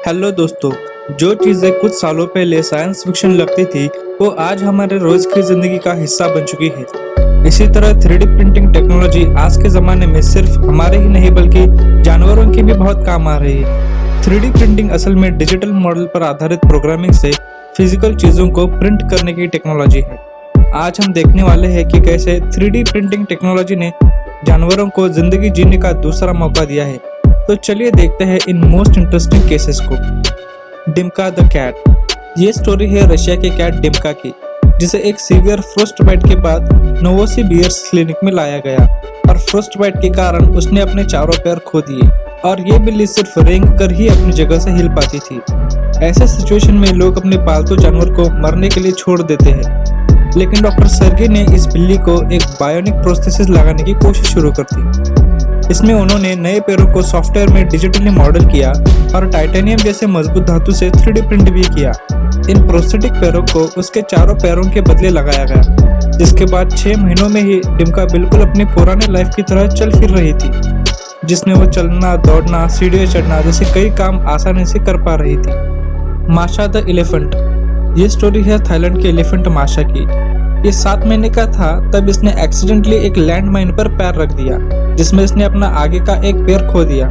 Hello दोस्तों। जो चीज़ें कुछ सालों पहले साइंस फिक्शन लगती थी वो आज हमारे रोज की जिंदगी का हिस्सा बन चुकी है। इसी तरह 3D प्रिंटिंग टेक्नोलॉजी आज के ज़माने में सिर्फ हमारे ही नहीं बल्कि जानवरों की भी बहुत काम आ रही है। 3D प्रिंटिंग असल में डिजिटल मॉडल पर आधारित प्रोग्रामिंग से फिजिकल चीज़ों को प्रिंट करने की टेक्नोलॉजी है। आज हम देखने वाले हैं कि कैसे 3D प्रिंटिंग टेक्नोलॉजी ने जानवरों को जिंदगी जीने का दूसरा मौका दिया है। तो चलिए देखते हैं इन मोस्ट इंटरेस्टिंग केसेस को। डिम्का द कैट। ये स्टोरी है रशिया के कैट डिम्का की, जिसे एक सीवियर फ्रोस्ट बाइट के बाद नोवोसिबिर्स्क क्लिनिक में लाया गया और फ्रोस्ट बाइट के कारण उसने अपने चारों पैर खो दिए और ये बिल्ली सिर्फ रेंग कर ही अपनी जगह से हिल पाती थी। ऐसे सिचुएशन में लोग अपने पालतू जानवर को मरने के लिए छोड़ देते हैं, लेकिन डॉक्टर सर्गी ने इस बिल्ली को एक बायोनिक प्रोस्थेसिस लगाने की कोशिश शुरू कर दी। इसमें उन्होंने नए पैरों को सॉफ्टवेयर में डिजिटली मॉडल किया और टाइटेनियम जैसे मजबूत धातु से 3D प्रिंट भी किया। इन प्रोस्थेटिक पैरों को उसके चारों पैरों के बदले लगाया गया, जिसके बाद 6 महीनों में ही डिम्का बिल्कुल अपनी पुराने लाइफ की तरह चल फिर रही थी, जिसमें वो चलना, दौड़ना, सीढ़ियाँ चढ़ना जैसे कई काम आसानी से कर पा रही थी। माशा द एलिफेंट। ये स्टोरी है थाईलैंड के एलिफेंट माशा की। ये 7 महीने का था तब इसने एक्सीडेंटली एक लैंड माइन पर पैर रख दिया, जिसमें इसने अपना आगे का एक पैर खो दिया।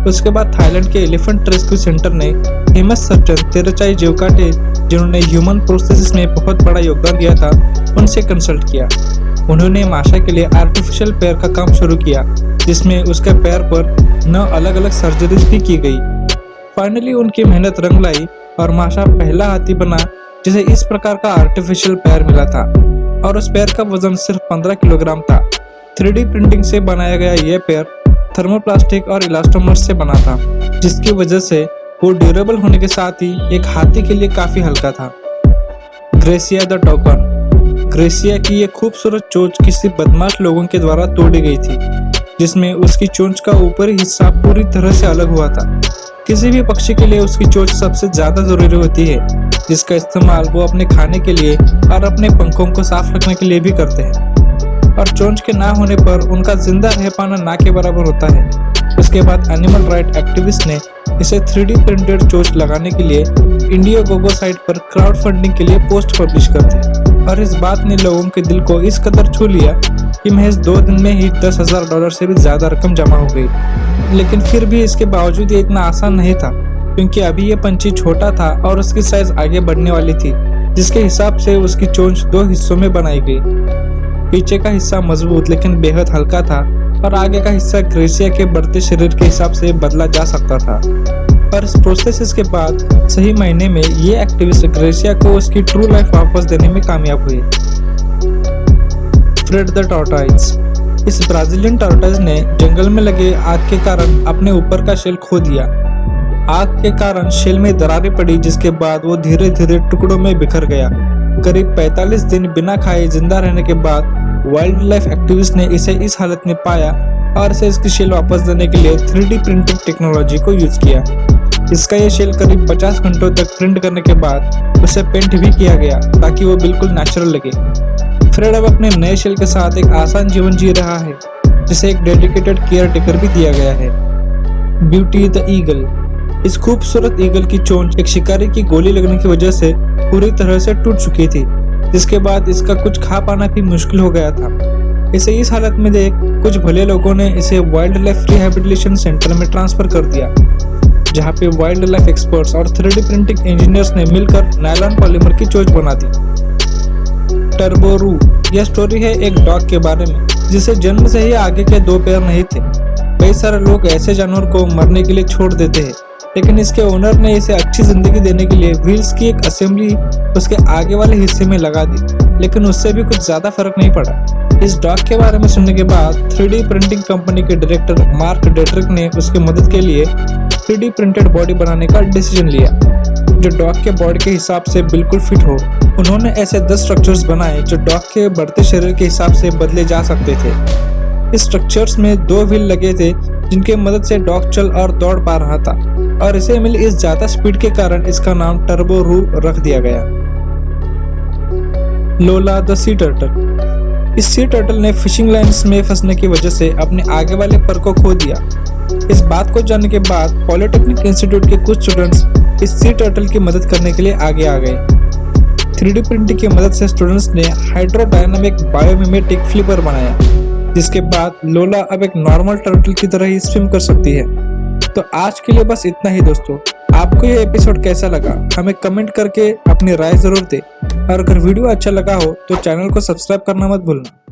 उसके बाद थाईलैंड के एलिफेंट रेस्क्यू सेंटर ने फेमस सर्जन तेरचाई जेवकाटे, जिन्होंने ह्यूमन प्रोस्थेसिस में बहुत बड़ा योगदान दिया था, उनसे कंसल्ट किया। उन्होंने माशा के लिए आर्टिफिशियल पैर का काम शुरू किया, जिसमें उसके पैर पर 9 अलग अलग सर्जरीज भी की गई। फाइनली उनकी मेहनत रंग लाई और माशा पहला हाथी बना जिसे इस प्रकार का आर्टिफिशियल पैर मिला था, और उस पैर का वजन सिर्फ 15 किलोग्राम था। 3D प्रिंटिंग से बनाया गया यह पैर थर्मोप्लास्टिक और इलास्टोमर से बना था, जिसकी वजह से वो ड्यूरेबल होने के साथ ही एक हाथी के लिए काफी हल्का था। Gratia the token. ग्रेसिया की ये खूबसूरत चोंच किसी बदमाश लोगों के द्वारा तोड़ी गई थी, जिसमें उसकी चोंच का ऊपरी हिस्सा पूरी तरह से अलग हुआ था। किसी भी पक्षी के लिए उसकी चोंच सबसे ज्यादा जरूरी होती है, जिसका इस्तेमाल वो अपने खाने के लिए और अपने पंखों को साफ रखने के लिए भी करते हैं, और चोंच के ना होने पर उनका जिंदा रह पाना ना के बराबर होता है। उसके बाद एनिमल राइट एक्टिविस्ट ने इसे 3D प्रिंटेड चोंच लगाने के लिए इंडियोगोगो साइट पर क्राउड फंडिंग के लिए पोस्ट पब्लिश कर दी, और इस बात ने लोगों के दिल को इस कदर छू लिया कि महज 2 दिन में ही $10,000 से भी ज्यादा रकम जमा हो गई। लेकिन फिर भी इसके बावजूद ये इतना आसान नहीं था, क्योंकि अभी ये पंछी छोटा था और उसकी साइज आगे बढ़ने वाली थी, जिसके हिसाब से उसकी चोंच 2 हिस्सों में बनाई गई। पीछे का हिस्सा मजबूत लेकिन बेहद हल्का था, और आगे का हिस्सा ग्रेसिया के बढ़ते शरीर के हिसाब से बदला जा सकता था। और इस प्रोसेस के बाद सही महीने में ये एक्टिविस्ट ग्रेसिया को उसकी ट्रू लाइफ वापस देने में कामयाब हुए। Fred the tortoise. इस ब्राजीलियन टॉर्टोइज ने जंगल में लगे आग के कारण अपने ऊपर का शेल खो दिया। आग के कारण शेल में दरारें पड़ी, जिसके बाद वो धीरे धीरे टुकड़ों में बिखर गया। करीब 45 दिन बिना खाए जिंदा रहने के बाद वाइल्ड लाइफ एक्टिविस्ट ने इसे इस हालत में पाया और इसे इसकी शेल वापस देने के लिए 3D प्रिंटिंग टेक्नोलॉजी को यूज किया। इसका ये शेल करीब 50 घंटों तक प्रिंट करने के बाद उसे पेंट भी किया गया, ताकि वो बिल्कुल नेचुरल लगे। फ्रेड अब अपने नए शेल के साथ एक आसान जीवन जी रहा है, जिसे एक डेडिकेटेड केयर टेकर भी दिया गया है। Beauty the eagle. इस खूबसूरत ईगल की चोंच एक शिकारी की गोली लगने की वजह से पूरी तरह से टूट चुकी थी, जिसके बाद इसका कुछ खा पाना भी मुश्किल हो गया था। इसे इस हालत में देख कुछ भले लोगों ने इसे वाइल्ड लाइफ रिहैबिलिटेशन सेंटर में ट्रांसफर कर दिया, जहाँ पे वाइल्ड लाइफ एक्सपर्ट्स और 3D प्रिंटिंग इंजीनियर्स ने मिलकर नायलॉन पॉलीमर की चोंच बना दी। टर्बो रू। यह स्टोरी है एक डॉग के बारे में, जिसे जन्म से ही आगे के 2 पैर नहीं थे। कई सारे लोग ऐसे जानवर को मरने के लिए छोड़ देते हैं, लेकिन इसके ओनर ने इसे अच्छी जिंदगी देने के लिए व्हील्स की एक असेंबली उसके आगे वाले हिस्से में लगा दी, लेकिन उससे भी कुछ ज्यादा फर्क नहीं पड़ा। इस डॉग के बारे में सुनने के बाद 3D प्रिंटिंग कंपनी के डायरेक्टर मार्क डेड्रिक ने उसकी मदद के लिए 3D प्रिंटेड बॉडी बनाने का डिसीजन लिया, जो डॉग के बॉडी के हिसाब से बिल्कुल फिट हो। उन्होंने ऐसे 10 स्ट्रक्चर्स बनाए जो डॉग के बढ़ते शरीर के हिसाब से बदले जा सकते थे। इस स्ट्रक्चर्स में 2 व्हील लगे थे, जिनके मदद से डॉग चल और दौड़ पा रहा था, और इसे मिली इस ज्यादा स्पीड के कारण इसका नाम टर्बो रू रख दिया गया। लोला द सी टर्टल। इस सी टर्टल ने फिशिंग लाइन्स में फंसने की वजह से अपने आगे वाले पर को खो दिया। इस बात को जानने के बाद पॉलिटेक्निक इंस्टीट्यूट के कुछ स्टूडेंट्स इस सी टर्टल की मदद करने के लिए आगे आ गए। 3D प्रिंटिंग की मदद से स्टूडेंट्स ने हाइड्रोडायनामिक बायोमिमेटिक फ्लिपर बनाया, जिसके बाद लोला अब एक नॉर्मल टर्टल की तरह ही स्विम कर सकती है। तो आज के लिए बस इतना ही दोस्तों। आपको ये एपिसोड कैसा लगा हमें कमेंट करके अपनी राय जरूर दें, और अगर वीडियो अच्छा लगा हो तो चैनल को सब्सक्राइब करना मत भूलना।